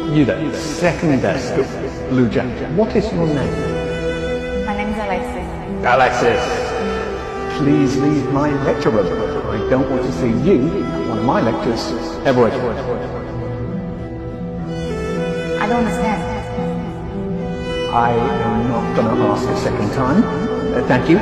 You there, second desk, blue jacket. What is your name? My name is Alexis. Alexis. Please leave my lecture room. I don't want to see you at one of my lectures ever again. I don't understand. I am not going to ask a second time. Thank you.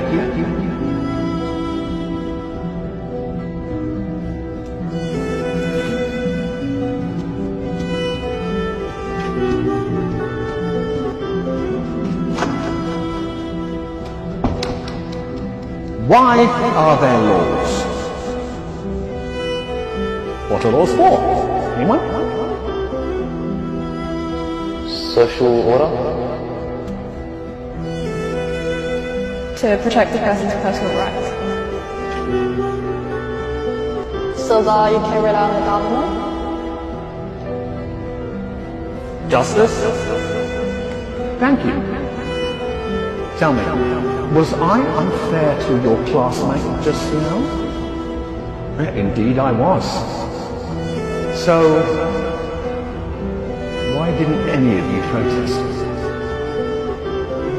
Why are there laws? What are laws for? Anyone? Social order? To protect the person's personal rights. So that you can rely on the government? Justice? Thank you. Tell me, was I unfair to your classmate just now? Indeed I was. So, why didn't any of you protest?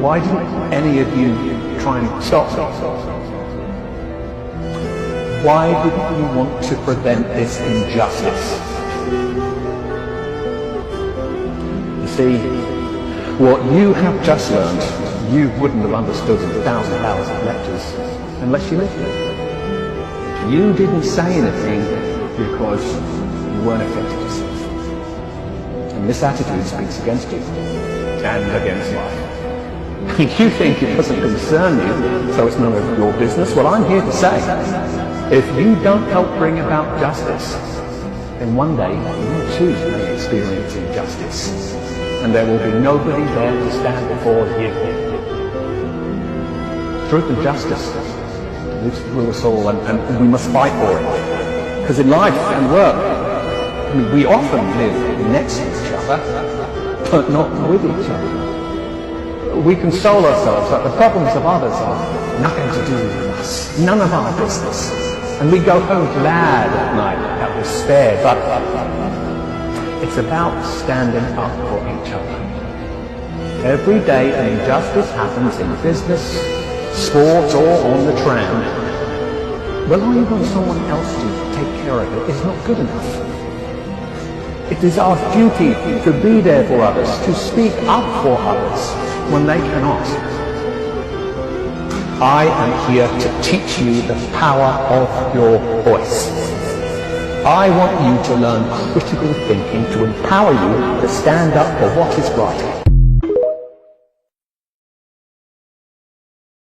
Why didn't any of you try and stop? Why didn't you want to prevent this injustice? You see, what you have just learned, you wouldn't have understood in 1,000 hours of lectures unless you lived it. You didn't say anything because you weren't affected yourself. And this attitude speaks against you and against life. You think it doesn't concern you, so it's none of your business. Well, I'm here to say, if you don't help bring about justice, then one day you too may experience injustice. And there will be nobody there to stand before you. Truth and justice lives through us all, and we must fight for it. Because in life and work, we often live next to each other, but not with each other. We console ourselves that the problems of others are nothing to do with us, none of our business. And we go home glad at night that we're spared, but it's about standing up for each other. Every day an injustice happens in business, sport, or on the tram. Relying on someone else to take care of it is not good enough. It is our duty to be there for others, to speak up for others when they cannot. I am here to teach you the power of your voice. I want you to learn critical thinking to empower you to stand up for what is right.